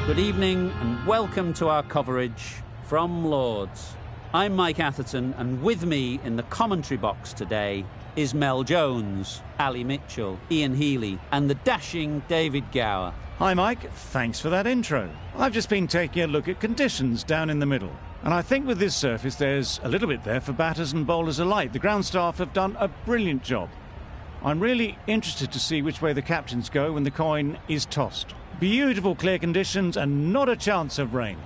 Good evening and welcome to our coverage from Lords. I'm Mike Atherton, and with me in the commentary box today is Mel Jones, Ali Mitchell, Ian Healy and the dashing David Gower. Hi Mike, thanks for that intro. I've just been taking a look at conditions down in the middle, and I think with this surface there's a little bit there for batters and bowlers alike. The ground staff have done a brilliant job. I'm really interested to see which way the captains go when the coin is tossed. Beautiful clear conditions and not a chance of rain.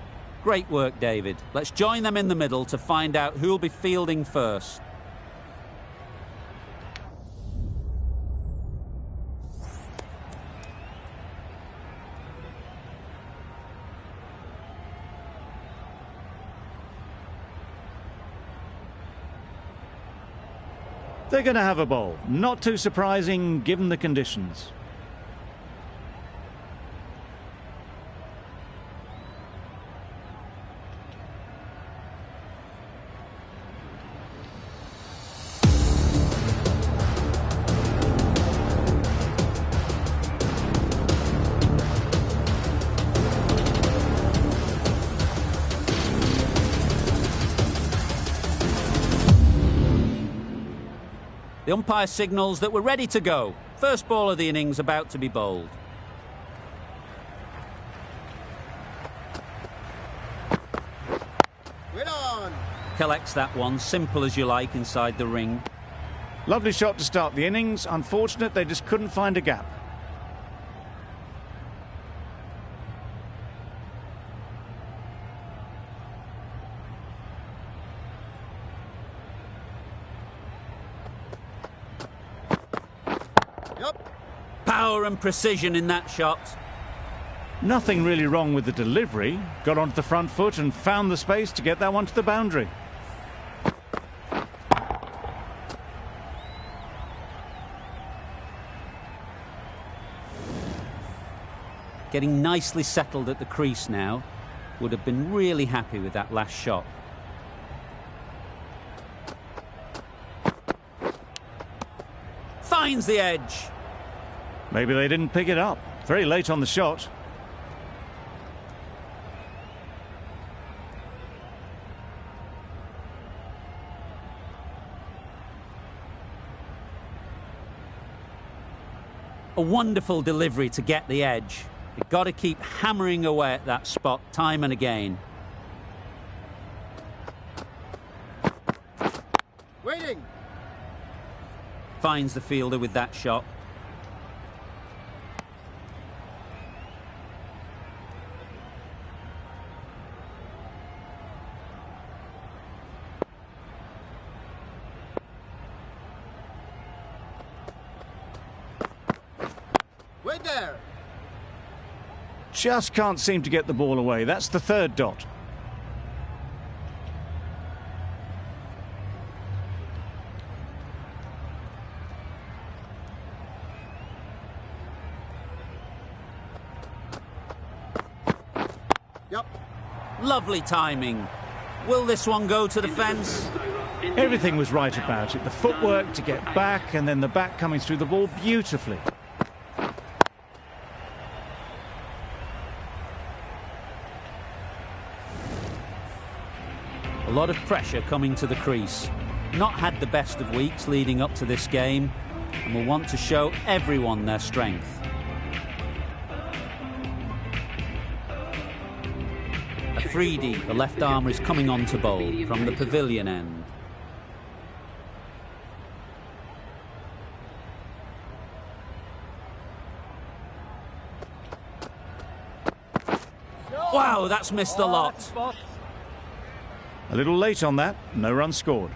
Great work, David. Let's join them in the middle to find out who'll be fielding first. They're going to have a bowl. Not too surprising given the conditions. The umpire signals that we're ready to go. First ball of the innings about to be bowled. Win on! Collects that one, simple as you like, inside the ring. Lovely shot to start the innings. Unfortunate they just couldn't find a gap. Power and precision in that shot. Nothing really wrong with the delivery. Got onto the front foot and found the space to get that one to the boundary. Getting nicely settled at the crease now. Would have been really happy with that last shot. Finds the edge. Maybe they didn't pick it up. Very late on the shot. A wonderful delivery to get the edge. You've got to keep hammering away at that spot time and again. Waiting! Finds the fielder with that shot. Wait there! Just can't seem to get the ball away. That's the third dot. Yep. Lovely timing. Will this one go to the fence? Everything was right about it. The footwork to get back and then the back coming through the ball beautifully. A lot of pressure coming to the crease. Not had the best of weeks leading up to this game and will want to show everyone their strength. Afridi, the left armer, is coming on to bowl from the pavilion end. Wow, that's missed a lot. A little late on that, no runs scored.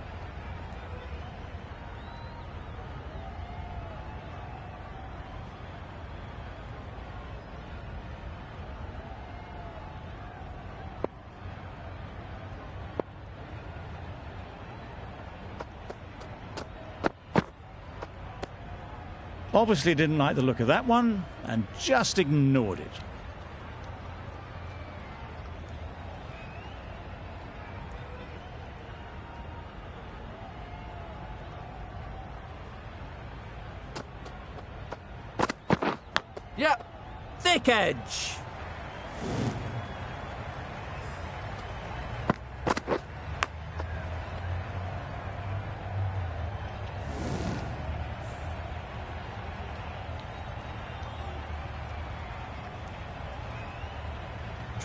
Obviously didn't like the look of that one and just ignored it. Yep, thick edge.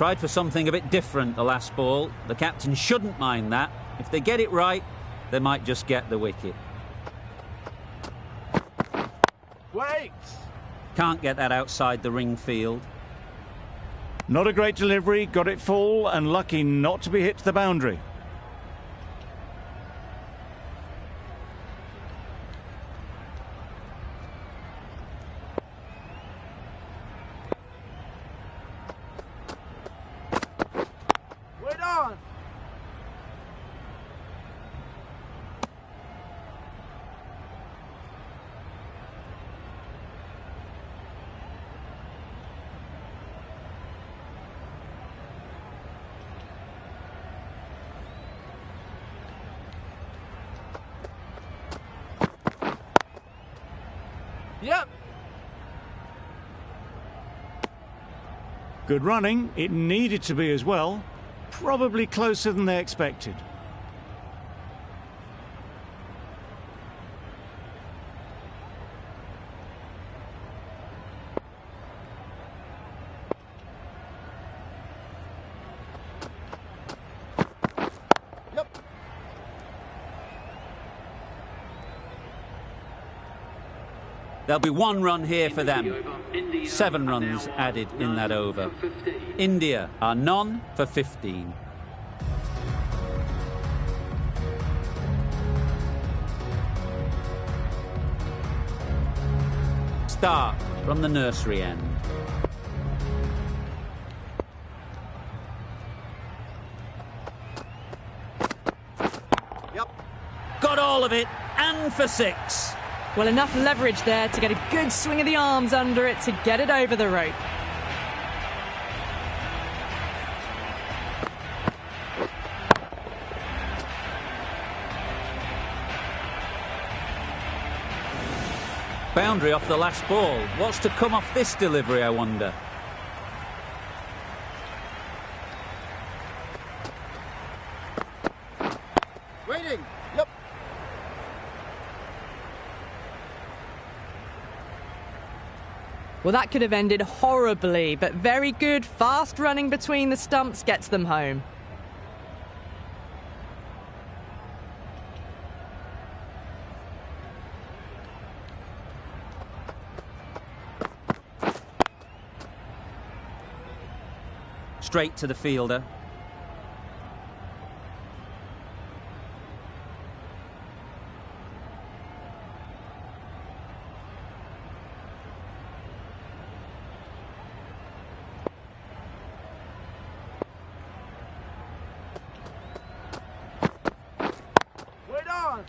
Tried for something a bit different the last ball. The captain shouldn't mind that. If they get it right, they might just get the wicket. Wait! Can't get that outside the ring field. Not a great delivery, got it full and lucky not to be hit to the boundary. Wait on! Yep. Good running, it needed to be as well. Probably closer than they expected. Yep. There'll be one run here for them. 7 runs added in that over. India are none for 15. Start from the nursery end. Yep. Got all of it, and for 6. Well, enough leverage there to get a good swing of the arms under it to get it over the rope. Boundary off the last ball. What's to come off this delivery, I wonder? Waiting. Yep. Well, that could have ended horribly, but very good, fast running between the stumps gets them home. Straight to the fielder. Wait on!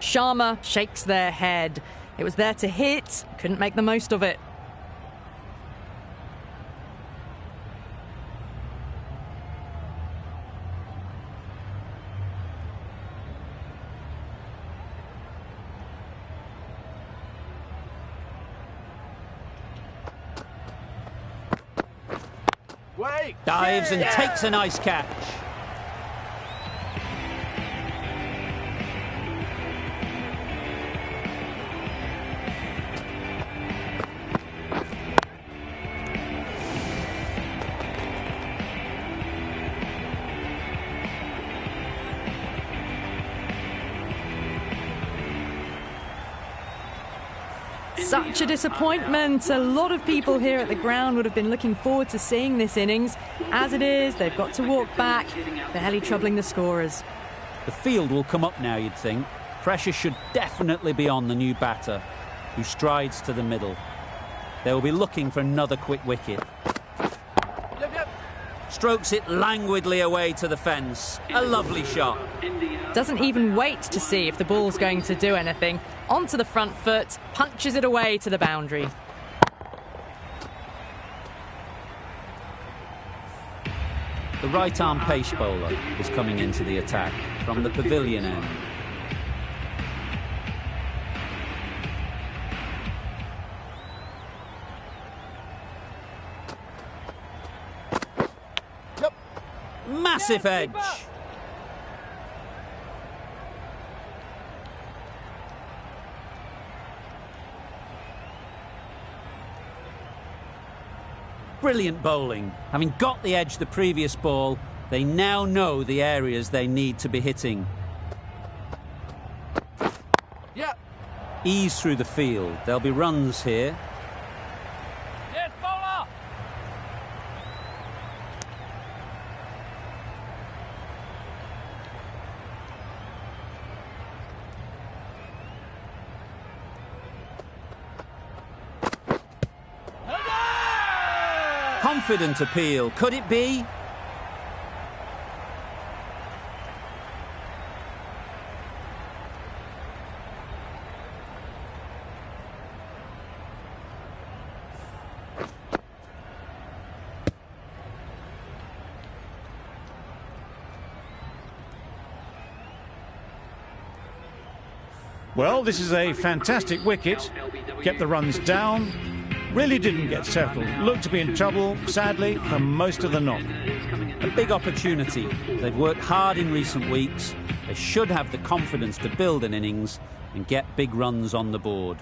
Sharma shakes their head. It was there to hit, couldn't make the most of it. Wait! Dives and takes a nice catch. Such a disappointment. A lot of people here at the ground would have been looking forward to seeing this innings. As it is, they've got to walk back, barely troubling the scorers. The field will come up now, you'd think. Pressure should definitely be on the new batter, who strides to the middle. They will be looking for another quick wicket. Yep. Strokes it languidly away to the fence. A lovely shot. Doesn't even wait to see if the ball's going to do anything. Onto the front foot, punches it away to the boundary. The right-arm pace bowler is coming into the attack from the pavilion end. Yep. Massive edge. Brilliant bowling. Having got the edge the previous ball, they now know the areas they need to be hitting. Yeah. Ease through the field. There'll be runs here. Yes, bowler. Confident appeal. Could it be? Well, this is a fantastic wicket. Kept the runs down. Really didn't get settled. Looked to be in trouble, sadly, for most of the knock. A big opportunity. They've worked hard in recent weeks. They should have the confidence to build an innings and get big runs on the board.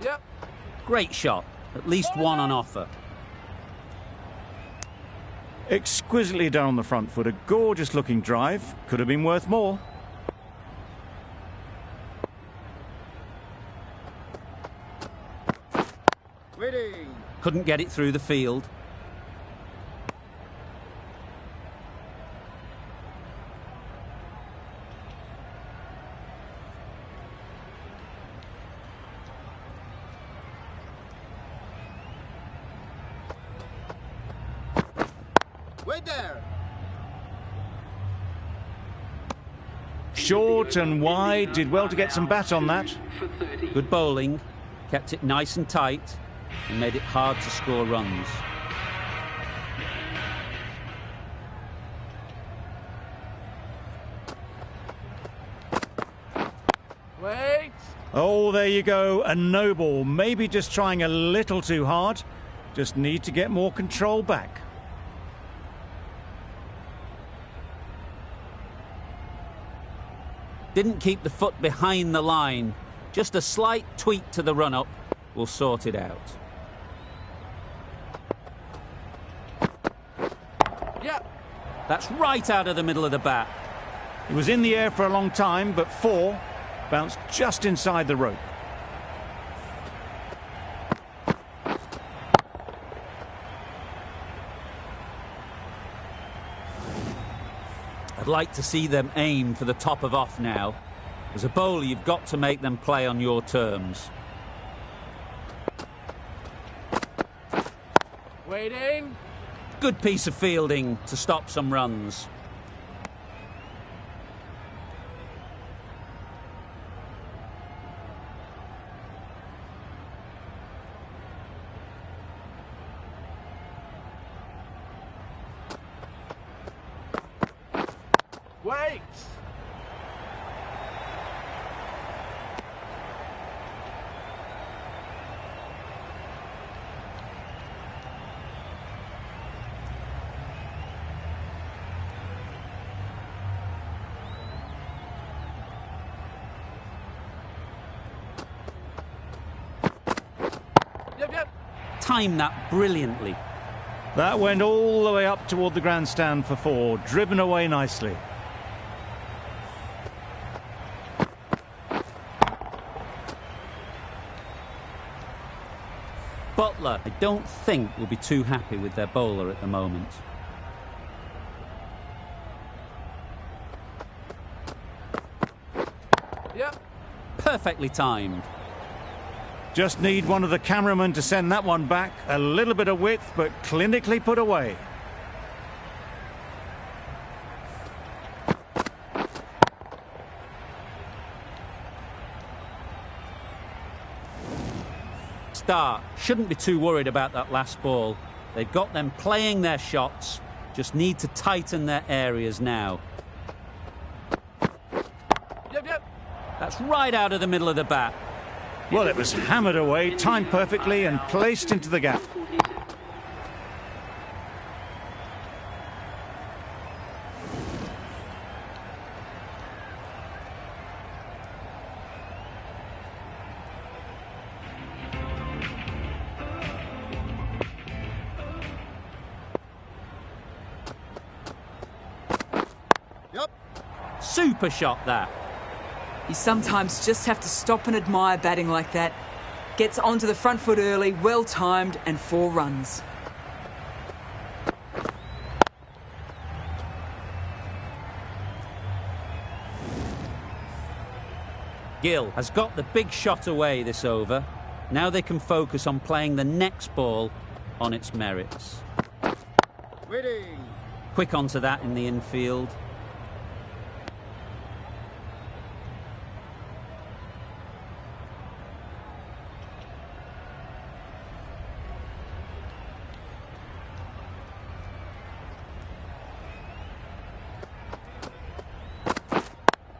Yep. Great shot. At least one on offer. Exquisitely done on the front foot. A gorgeous looking drive. Could have been worth more. Waiting. Couldn't get it through the field. Wait there. Short and wide. Did well to get some bat on that. Good bowling. Kept it nice and tight and made it hard to score runs. Wait. Oh, there you go. A no ball. Maybe just trying a little too hard. Just need to get more control back. Didn't keep the foot behind the line. Just a slight tweak to the run-up will sort it out. Yep. That's right out of the middle of the bat. It was in the air for a long time, but four bounced just inside the rope. I'd like to see them aim for the top of off now. As a bowler, you've got to make them play on your terms. Waiting. Good piece of fielding to stop some runs. Wait. Yep, yep. Timed that brilliantly. That went all the way up toward the grandstand for four, driven away nicely. Butler, I don't think, will be too happy with their bowler at the moment. Yep. Perfectly timed. Just need one of the cameramen to send that one back. A little bit of width, but clinically put away. Start. Shouldn't be too worried about that last ball. They've got them playing their shots. Just need to tighten their areas now. Yep, yep. That's right out of the middle of the bat. Well, it was hammered away, timed perfectly and placed into the gap. Super shot, that. You sometimes just have to stop and admire batting like that. Gets onto the front foot early, well timed, and 4 runs. Gill has got the big shot away this over. Now they can focus on playing the next ball on its merits. Waiting. Quick onto that in the infield.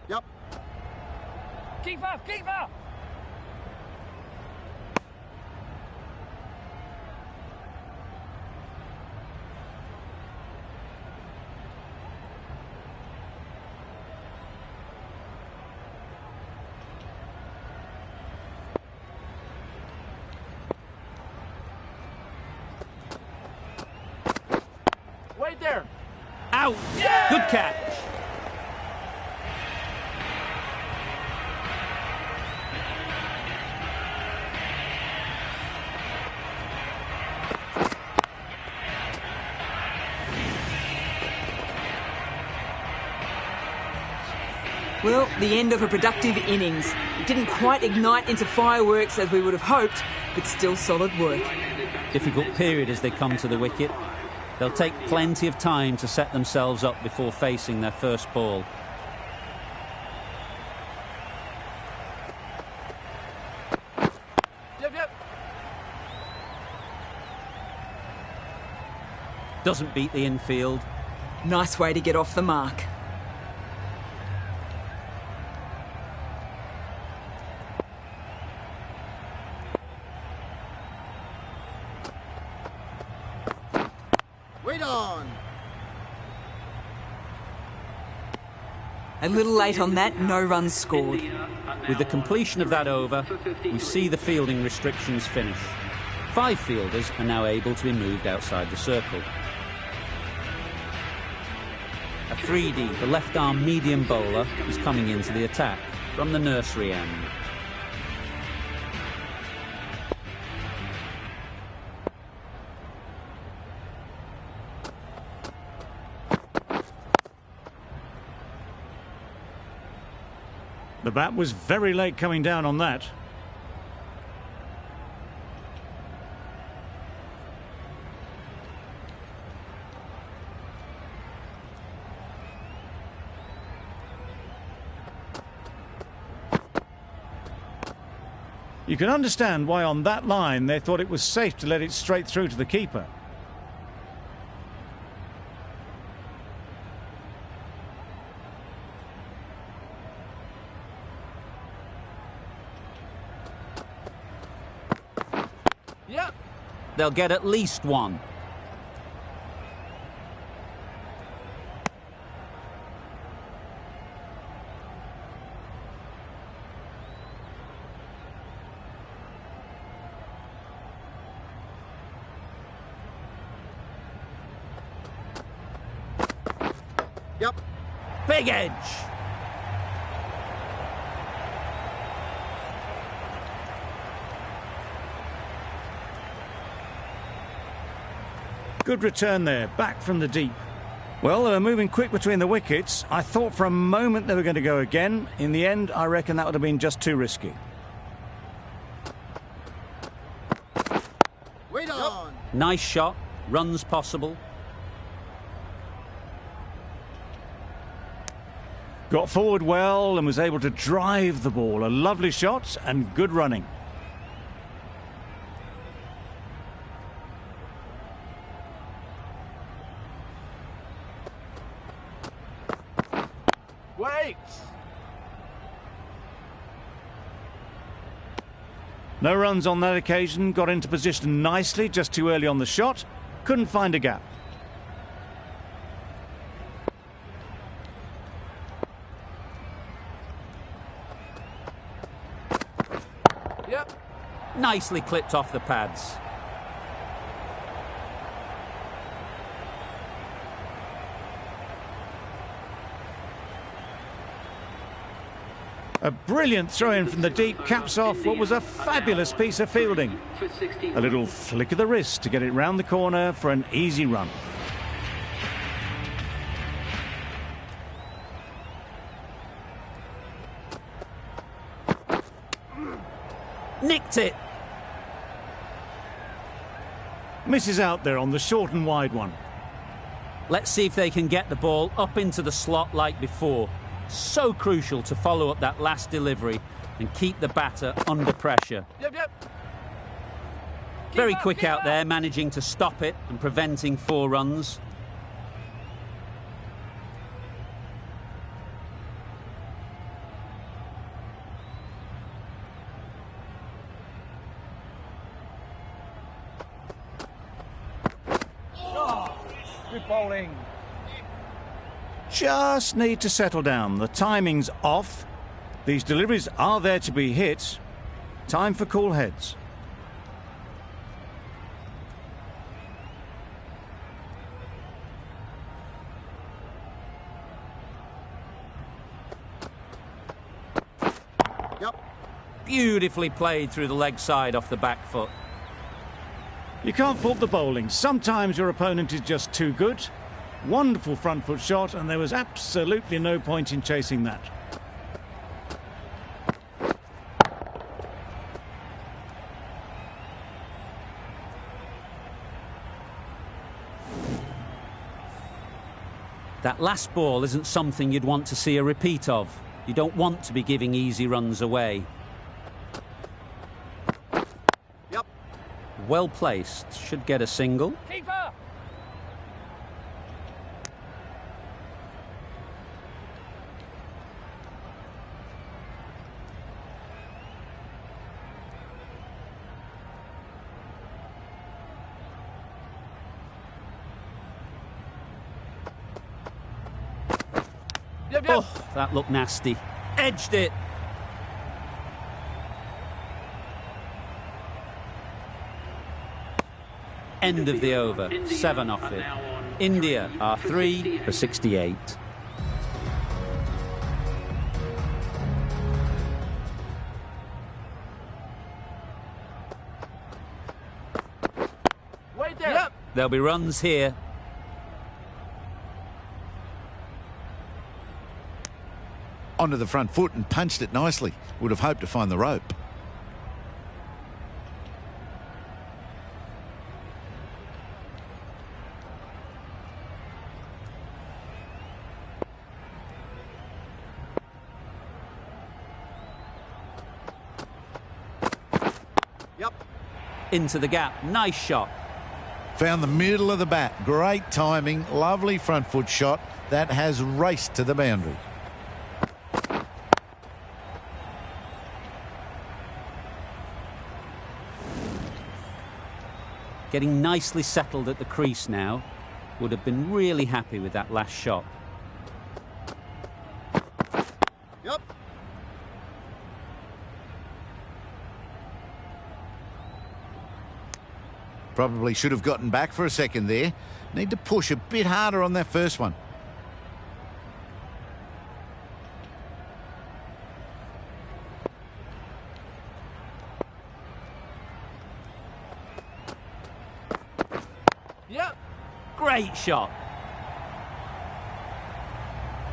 Yep. Keep up, keep up! Wait there! Out! Yeah! Good catch! Well, the end of a productive innings. It didn't quite ignite into fireworks as we would have hoped, but still solid work. Difficult period as they come to the wicket. They'll take plenty of time to set themselves up before facing their first ball. Yep, yep. Doesn't beat the infield. Nice way to get off the mark. Wait on. A little late on that, no runs scored. With the completion of that over, we see the fielding restrictions finish. 5 fielders are now able to be moved outside the circle. Afridi, the left-arm medium bowler, is coming into the attack from the nursery end. The bat was very late coming down on that. You can understand why on that line they thought it was safe to let it straight through to the keeper. Yep. They'll get at least 1. Yep. Big edge! Good return there, back from the deep. Well, they were moving quick between the wickets. I thought for a moment they were going to go again. In the end, I reckon that would have been just too risky. Wait on. Nice shot, runs possible. Got forward well and was able to drive the ball. A lovely shot and good running. Wait! No runs on that occasion. Got into position nicely, just too early on the shot. Couldn't find a gap. Yep. Nicely clipped off the pads. A brilliant throw-in from the deep caps off what was a fabulous piece of fielding. A little flick of the wrist to get it round the corner for an easy run. Nicked it. Misses out there on the short and wide one. Let's see if they can get the ball up into the slot like before. So crucial to follow up that last delivery and keep the batter under pressure. Yep. Very quick out there, managing to stop it and preventing 4 runs. Good bowling. Just need to settle down. The timing's off. These deliveries are there to be hit. Time for cool heads. Yep. Beautifully played through the leg side off the back foot. You can't fault the bowling. Sometimes your opponent is just too good. Wonderful front foot shot, and there was absolutely no point in chasing that. That last ball isn't something you'd want to see a repeat of. You don't want to be giving easy runs away. Yep. Well placed. Should get a single. Keeper. Yep. Oh, that looked nasty. Edged it. End of the over. 7 off it. India are 3 for 68. Wait there. Yep. There'll be runs here. Onto the front foot and punched it nicely. Would have hoped to find the rope. Yep. Into the gap. Nice shot. Found the middle of the bat. Great timing. Lovely front foot shot. That has raced to the boundary. Getting nicely settled at the crease now. Would have been really happy with that last shot. Yep. Probably should have gotten back for a second there. Need to push a bit harder on that first one. Yep. Great shot.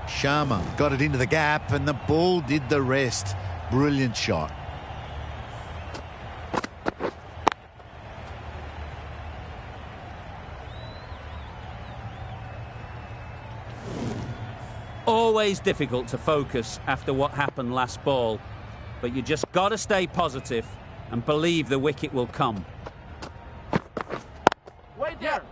Sharma got it into the gap and the ball did the rest. Brilliant shot. Always difficult to focus after what happened last ball, but you just got to stay positive and believe the wicket will come. Wait there.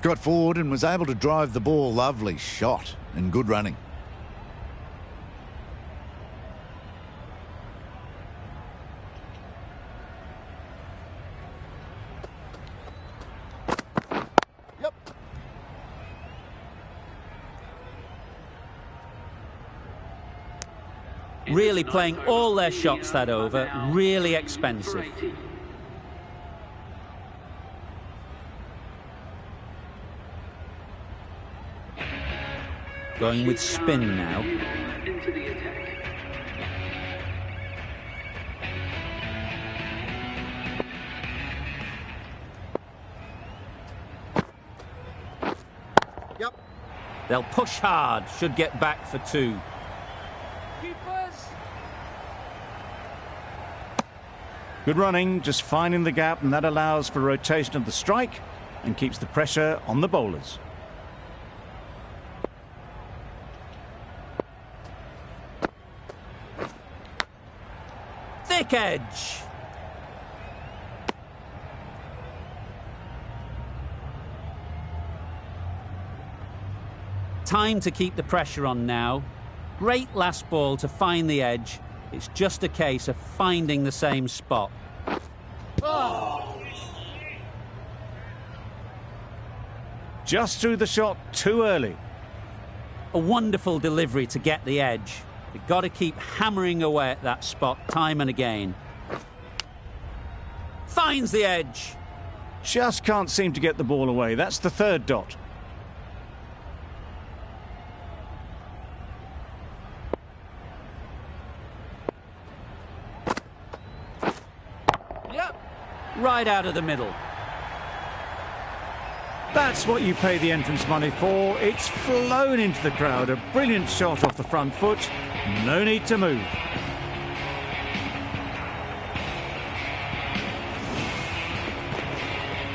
Got forward and was able to drive the ball. Lovely shot and good running. Yep. Really playing all their shots that over, really expensive. Going with spin now. Yep. They'll push hard, should get back for 2. Keepers. Good running, just finding the gap, and that allows for rotation of the strike and keeps the pressure on the bowlers. Thick edge. Time to keep the pressure on now. Great last ball to find the edge. It's just a case of finding the same spot. Just threw the shot too early. A wonderful delivery to get the edge. You've got to keep hammering away at that spot time and again. Finds the edge. Just can't seem to get the ball away. That's the 3rd dot. Yep. Right out of the middle. That's what you pay the entrance money for. It's flown into the crowd. A brilliant shot off the front foot. No need to move.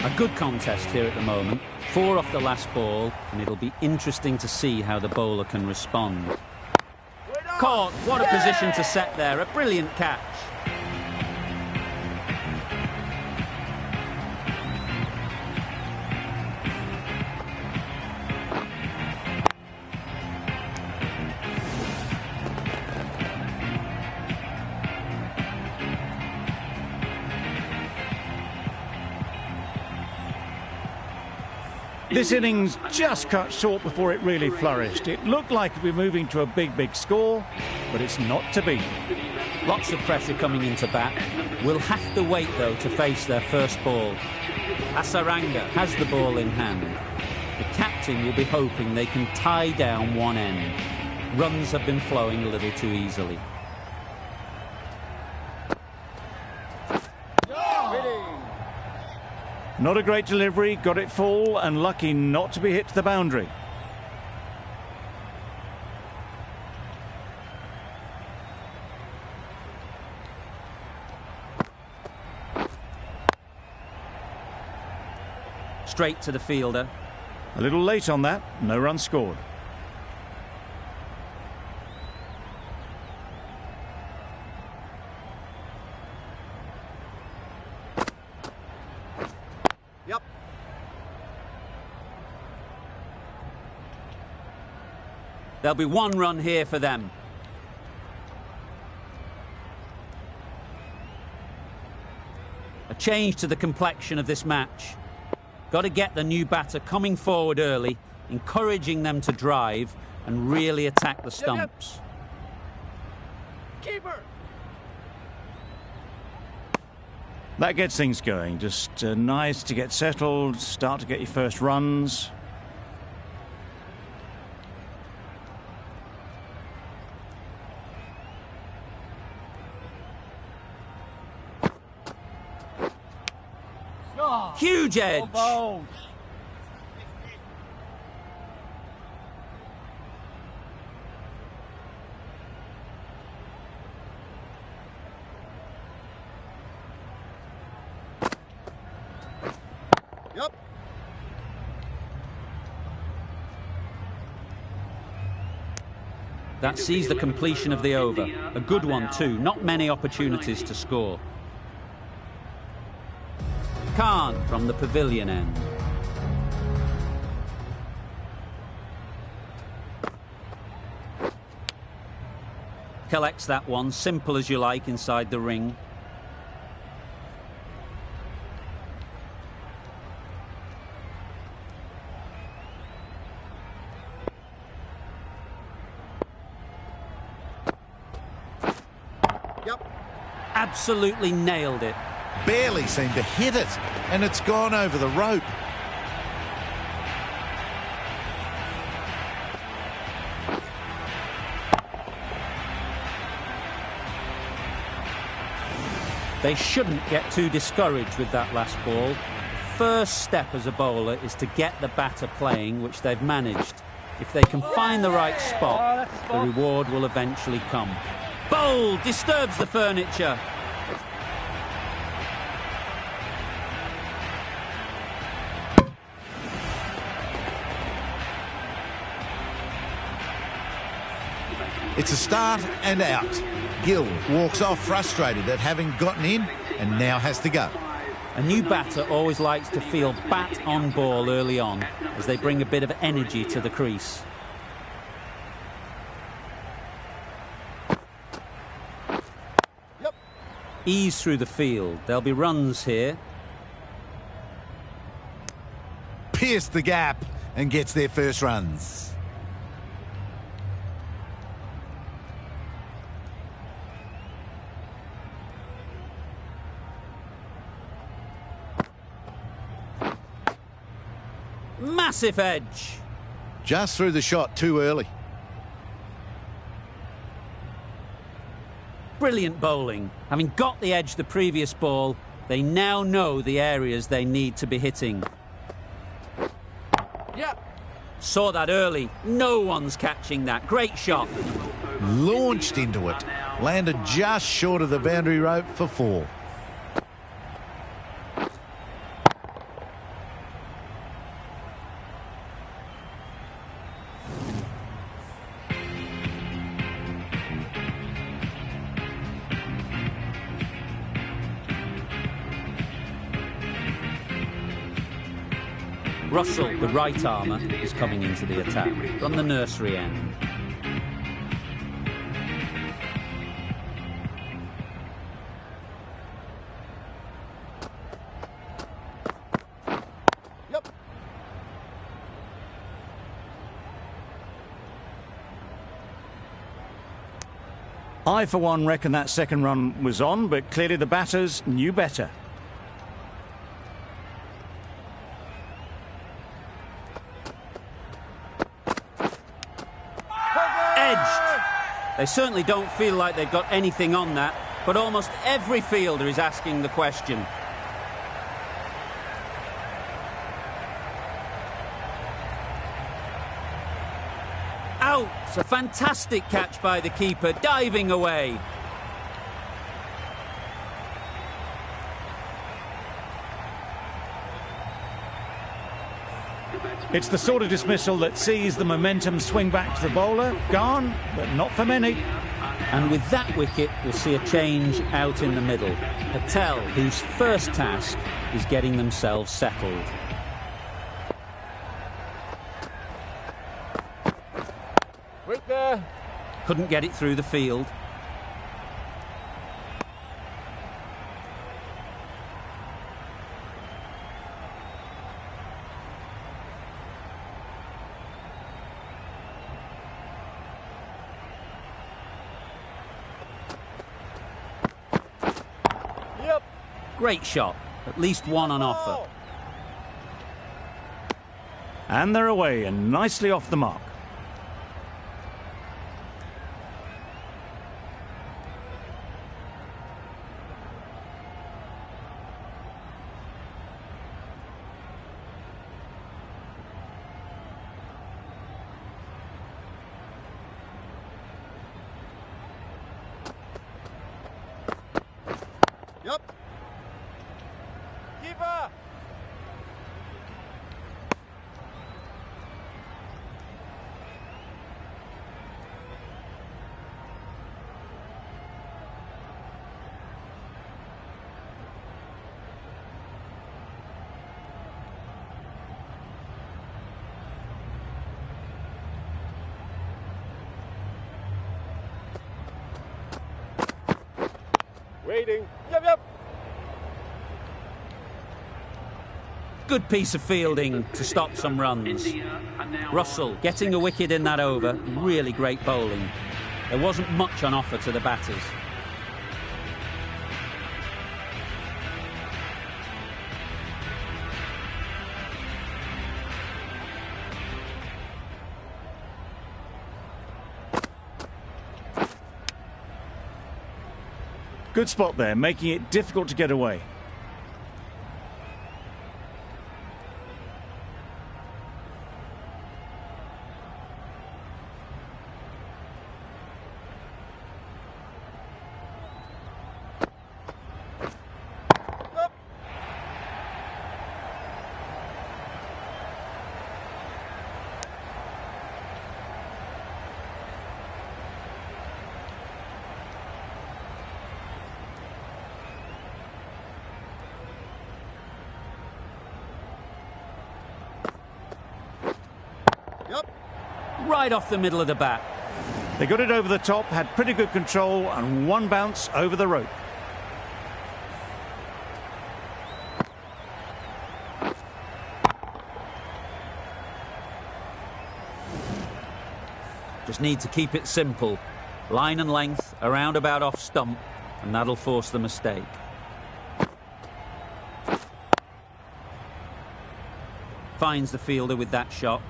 A good contest here at the moment. 4 off the last ball, and it'll be interesting to see how the bowler can respond. Caught. What a position to set there. A brilliant catch. This innings just cut short before it really flourished. It looked like it'd be moving to a big score, but it's not to be. Lots of pressure coming into bat. Will have to wait, though, to face their first ball. Asaranga has the ball in hand. The captain will be hoping they can tie down one end. Runs have been flowing a little too easily. Not a great delivery, got it full and lucky not to be hit to the boundary. Straight to the fielder. A little late on that, no run scored. Yep. There'll be 1 run here for them. A change to the complexion of this match. Got to get the new batter coming forward early, encouraging them to drive and really attack the stumps. Keeper. That gets things going. Just nice to get settled, start to get your first runs. Huge edge. Balls. Yep. That sees the completion of the over. A good one too. Not many opportunities to score. Khan from the pavilion end. Collects that one, simple as you like, inside the ring. Yep. Absolutely nailed it. Barely seemed to hit it, and it's gone over the rope. They shouldn't get too discouraged with that last ball. The first step as a bowler is to get the batter playing, which they've managed. If they can find the right spot, the reward will eventually come. Bowl disturbs the furniture. It's a start and out. Gill walks off frustrated at having gotten in and now has to go. A new batter always likes to feel bat on ball early on as they bring a bit of energy to the crease. Yep. Ease through the field. There'll be runs here. Pierced the gap and gets their first runs. Massive edge. Just threw the shot too early. Brilliant bowling. Having got the edge the previous ball, they now know the areas they need to be hitting. Yep. Saw that early. No one's catching that. Great shot. Launched into it. Landed just short of the boundary rope for 4. Russell, the right armour, is coming into the attack from the nursery end. Yep. I, for one, reckon that second run was on, but clearly the batters knew better. They certainly don't feel like they've got anything on that, but almost every fielder is asking the question. Out! A fantastic catch by the keeper, diving away. It's the sort of dismissal that sees the momentum swing back to the bowler. Gone, but not for many. And with that wicket, we'll see a change out in the middle. Patel, whose first task is getting themselves settled. Right there. Couldn't get it through the field. Yep. Great shot. At least one on offer. And they're away and nicely off the mark. Yep. Keeper. Waiting. Yep, yep. Good piece of fielding to stop some runs. Russell getting a wicket in that over. Really great bowling. There wasn't much on offer to the batters. Good spot there, making it difficult to get away. Right off the middle of the bat. They got it over the top, had pretty good control, and one bounce over the rope. Just need to keep it simple. Line and length, around about off stump, and that'll force the mistake. Finds the fielder with that shot.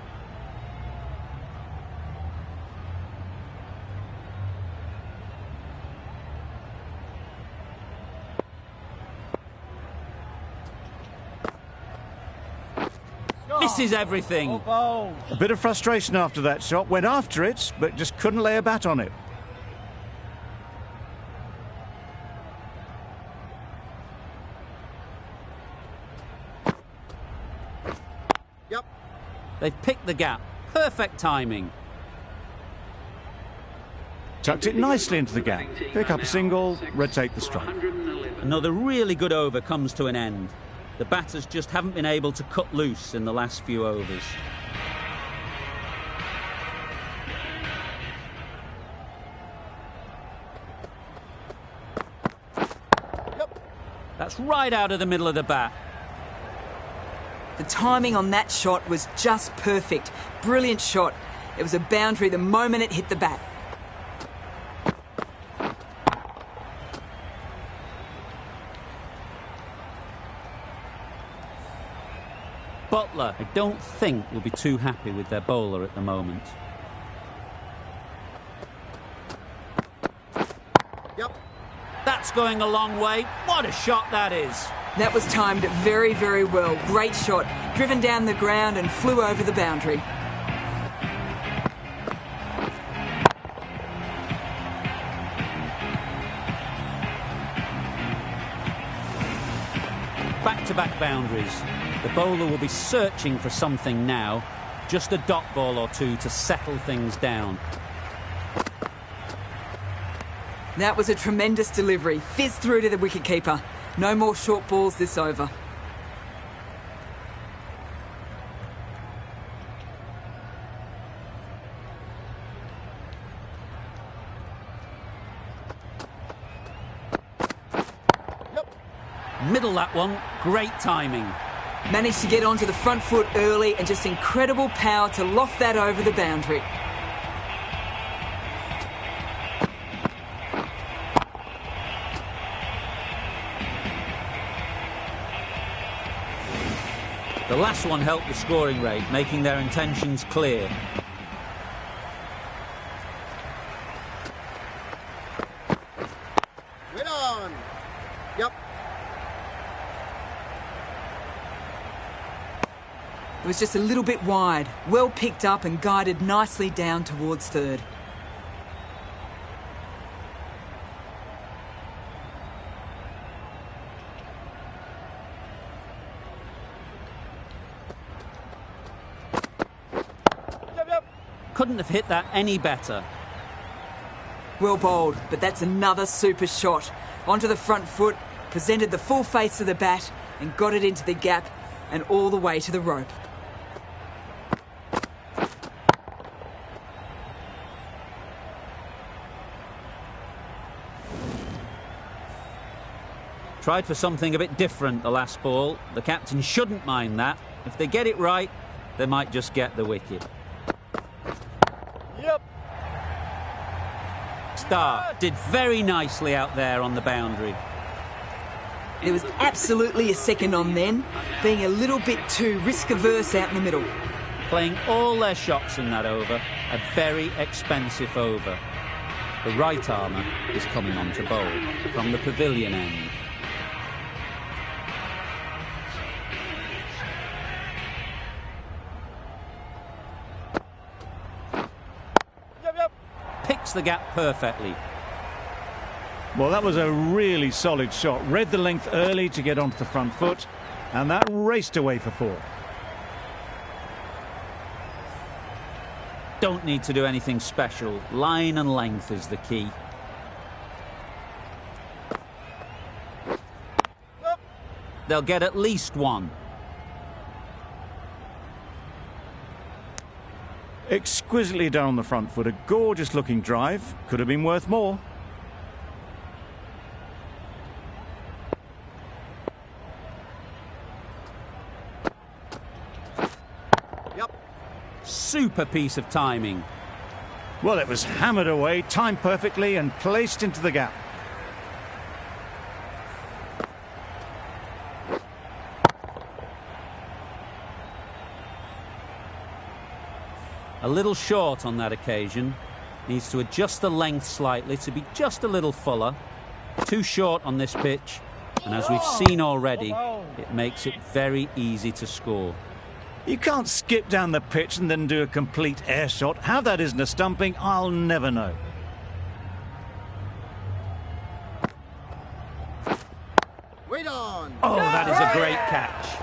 Misses everything. A bit of frustration after that shot. Went after it, but just couldn't lay a bat on it. Yep. They've picked the gap. Perfect timing. Tucked it nicely into the gap. Pick up a single, rotate the strike. Another really good over comes to an end. The batters just haven't been able to cut loose in the last few overs. Yep. That's right out of the middle of the bat. The timing on that shot was just perfect. Brilliant shot. It was a boundary the moment it hit the bat. Butler, I don't think, will be too happy with their bowler at the moment. Yep. That's going a long way. What a shot that is. That was timed very, very well. Great shot. Driven down the ground and flew over the boundary. Back-to-back boundaries. The bowler will be searching for something now. Just a dot ball or two to settle things down. That was a tremendous delivery. Fizzed through to the wicketkeeper. No more short balls this over. Middle that one. Great timing. Managed to get onto the front foot early and just incredible power to loft that over the boundary. The last one helped the scoring rate, making their intentions clear. Win on. Yep. It was just a little bit wide, well picked up and guided nicely down towards third. Yep. Couldn't have hit that any better. Well bowled, but that's another super shot. Onto the front foot, presented the full face of the bat and got it into the gap and all the way to the rope. Tried for something a bit different the last ball. The captain shouldn't mind that. If they get it right, they might just get the wicket. Yep. Stark did very nicely out there on the boundary. There was absolutely a second on then, being a little bit too risk-averse out in the middle. Playing all their shots in that over. A very expensive over. The right armour is coming on to bowl from the pavilion end. Picks the gap perfectly. Well, that was a really solid shot. Read the length early to get onto the front foot, and that raced away for 4. Don't need to do anything special. Line and length is the key. They'll get at least 1. Exquisitely done on the front foot. A gorgeous looking drive. Could have been worth more. Super piece of timing. Well, it was hammered away, timed perfectly and placed into the gap. A little short on that occasion. Needs to adjust the length slightly to be just a little fuller. Too short on this pitch, and as we've seen already, it makes it very easy to score. You can't skip down the pitch and then do a complete air shot. How that isn't a stumping, I'll never know. Wait on. Oh, that is a great catch.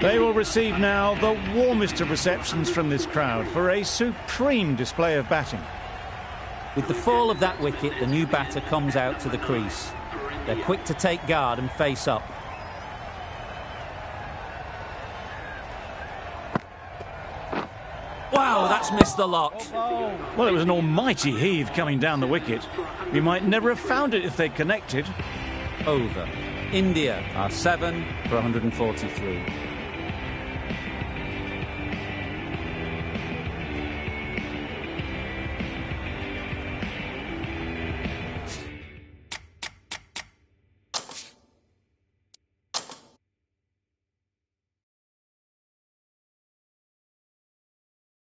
They will receive now the warmest of receptions from this crowd for a supreme display of batting. With the fall of that wicket, the new batter comes out to the crease. They're quick to take guard and face up. Wow, that's missed the lot. Well, it was an almighty heave coming down the wicket. We might never have found it if they'd connected. Over. India are 7 for 143.